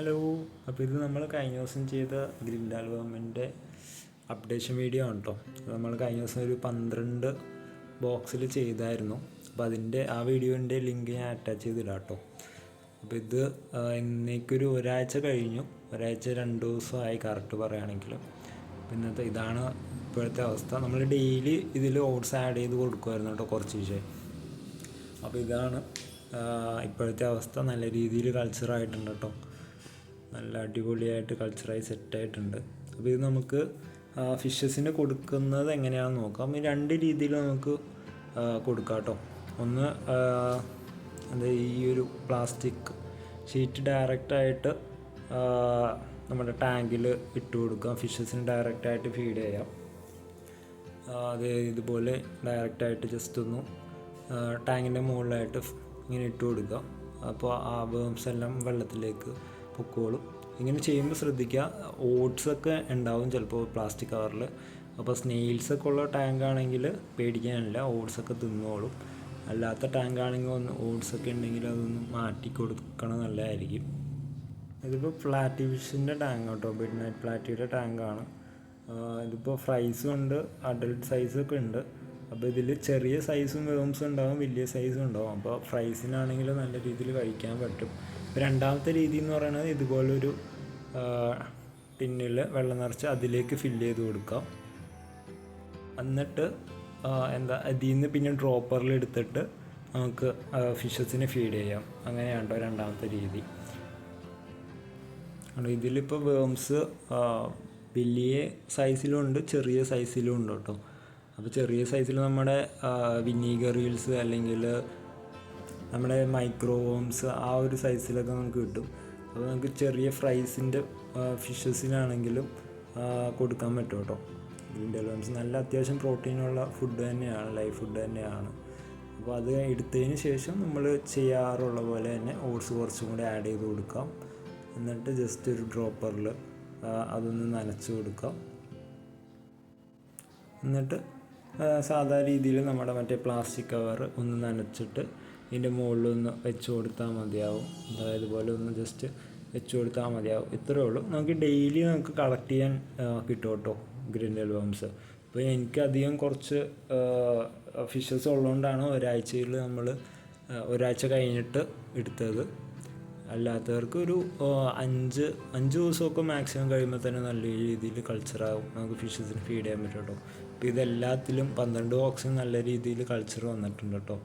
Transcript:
Hello. അപ്പോൾ ഇത് നമ്മൾ കഴിഞ്ഞ ദിവസം ചെയ്ത ഗ്രിൽ ആൽബമിൻ്റെ അപ്ഡേഷൻ വീഡിയോ ആണ് കേട്ടോ. നമ്മൾ കഴിഞ്ഞ ദിവസം ഒരു 12 ബോക്സിൽ ചെയ്തായിരുന്നു. അപ്പോൾ അതിൻ്റെ ആ വീഡിയോൻ്റെ ലിങ്ക് ഞാൻ അറ്റാച്ച് ചെയ്തിടാം കേട്ടോ. അപ്പോൾ ഇത് ഇന്നേക്കൊരു ഒരാഴ്ച കഴിഞ്ഞു, ഒരാഴ്ച 2 ദിവസമായി കറക്റ്റ് പറയുകയാണെങ്കിൽ. പിന്നത്തെ ഇതാണ് ഇപ്പോഴത്തെ അവസ്ഥ. നമ്മൾ ഡെയിലി ഇതിൽ ഓട്സ് ആഡ് ചെയ്ത് കൊടുക്കുമായിരുന്നു കേട്ടോ, കുറച്ച് വിഷയം. അപ്പോൾ ഇതാണ് ഇപ്പോഴത്തെ അവസ്ഥ. നല്ല രീതിയിൽ കൾച്ചറായിട്ടുണ്ട് കേട്ടോ, നല്ല അടിപൊളിയായിട്ട് കൾച്ചറായി സെറ്റായിട്ടുണ്ട്. അപ്പോൾ ഇത് നമുക്ക് ഫിഷസിന് കൊടുക്കുന്നത് എങ്ങനെയാണെന്ന് നോക്കാം. ഈ 2 രീതിയിൽ നമുക്ക് കൊടുക്കാം കേട്ടോ. ഒന്ന് ഈ ഒരു പ്ലാസ്റ്റിക് ഷീറ്റ് ഡയറക്റ്റായിട്ട് നമ്മുടെ ടാങ്കിൽ ഇട്ട് കൊടുക്കാം. ഫിഷസിന് ഡയറക്റ്റായിട്ട് ഫീഡ് ചെയ്യാം. അത് ഇതുപോലെ ഡയറക്റ്റായിട്ട് ജസ്റ്റ് ഒന്ന് ടാങ്കിൻ്റെ മുകളിലായിട്ട് ഇങ്ങനെ ഇട്ട് കൊടുക്കുക. അപ്പോൾ ആ വേംസ് എല്ലാം വെള്ളത്തിലേക്ക് പൊക്കോളും. ഇങ്ങനെ ചെയ്യുമ്പോൾ ശ്രദ്ധിക്കുക, ഓട്സൊക്കെ ഉണ്ടാവും ചിലപ്പോൾ പ്ലാസ്റ്റിക് കവറിൽ. അപ്പോൾ സ്നെയിൽസൊക്കെ ഉള്ള ടാങ്ക് ആണെങ്കിൽ പേടിക്കാനില്ല, ഓട്സൊക്കെ തിന്നോളും. അല്ലാത്ത ടാങ്ക് ആണെങ്കിൽ ഒന്ന് ഓട്സൊക്കെ ഉണ്ടെങ്കിൽ അതൊന്ന് മാറ്റി കൊടുക്കണം, നല്ലതായിരിക്കും. ഇതിപ്പോൾ ഫ്ലാറ്റി ഫിഷിൻ്റെ ടാങ്ക് കേട്ടോ, മിഡ് നൈറ്റ് പ്ലാറ്റിയുടെ ടാങ്കാണ്. ഇതിപ്പോൾ ഫ്രൈസും ഉണ്ട്, അഡൽട്ട് സൈസൊക്കെ ഉണ്ട്. അപ്പോൾ ഇതിൽ ചെറിയ സൈസും വേംസും ഉണ്ടാവും, വലിയ സൈസും ഉണ്ടാവും. അപ്പോൾ ഫ്രൈസിനാണെങ്കിൽ നല്ല രീതിയിൽ കഴിക്കാൻ പറ്റും. രണ്ടാമത്തെ രീതി എന്ന് പറയുന്നത് ഇതുപോലൊരു ടിന്നിൽ വെള്ളം നിറച്ച് അതിലേക്ക് ഫില്ല് ചെയ്ത് കൊടുക്കാം. എന്നിട്ട് അതിൽ നിന്ന് പിന്നെ ഡ്രോപ്പറിൽ എടുത്തിട്ട് നമുക്ക് ഫിഷസിന് ഫീഡ് ചെയ്യാം. അങ്ങനെയാണോ രണ്ടാമത്തെ രീതി. ഇതിലിപ്പോൾ വേംസ് വലിയ സൈസിലും ഉണ്ട്, ചെറിയ സൈസിലും ഉണ്ട് കേട്ടോ. അപ്പോൾ ചെറിയ സൈസിൽ നമ്മുടെ വിനീഗർ റീൽസ് അല്ലെങ്കിൽ നമ്മുടെ മൈക്രോ വേംസ് ആ ഒരു സൈസിലൊക്കെ നമുക്ക് കിട്ടും. അപ്പോൾ നമുക്ക് ചെറിയ ഫ്രൈസിൻ്റെ ഫിഷസിനാണെങ്കിലും കൊടുക്കാൻ പറ്റും കേട്ടോ. ഗ്രിൽ വേംസ് നല്ല അത്യാവശ്യം പ്രോട്ടീനുള്ള ഫുഡ് തന്നെയാണ്, ലൈഫ് ഫുഡ് തന്നെയാണ്. അപ്പോൾ അത് എടുത്തതിന് ശേഷം നമ്മൾ ചെയ്യാറുള്ള പോലെ തന്നെ ഓട്സ് കുറച്ചും കൂടി ആഡ് ചെയ്ത് കൊടുക്കാം. എന്നിട്ട് ജസ്റ്റ് ഒരു ഡ്രോപ്പറിൽ അതൊന്ന് നനച്ച് കൊടുക്കാം. എന്നിട്ട് സാധാ രീതിയിൽ നമ്മുടെ മറ്റേ പ്ലാസ്റ്റിക് കവർ ഒന്ന് നനച്ചിട്ട് ഇതിൻ്റെ മുകളിലൊന്ന് വെച്ച് കൊടുത്താൽ മതിയാവും. അതായത് പോലെ ഒന്ന് ജസ്റ്റ് വെച്ച് കൊടുത്താൽ മതിയാവും. ഇത്രയേ ഉള്ളൂ. നമുക്ക് ഡെയിലി നമുക്ക് കളക്ട് ചെയ്യാൻ കിട്ടും കേട്ടോ ഗ്രിൽ വേംസ്. അപ്പോൾ എനിക്കധികം കുറച്ച് ഫിഷസ് ഉള്ളതുകൊണ്ടാണ് ഒരാഴ്ചയിൽ നമ്മൾ ഒരാഴ്ച കഴിഞ്ഞിട്ട് എടുത്തത്. അല്ലാത്തവർക്ക് ഒരു 5 ദിവസമൊക്കെ മാക്സിമം കഴിയുമ്പോൾ തന്നെ നല്ല രീതിയിൽ കൾച്ചറാകും, നമുക്ക് ഫിഷസിന് ഫീഡ് ചെയ്യാൻ പറ്റും കേട്ടോ. അപ്പോൾ ഇതെല്ലാത്തിലും 12 ബോക്സിന് നല്ല രീതിയിൽ കൾച്ചർ വന്നിട്ടുണ്ട് കേട്ടോ.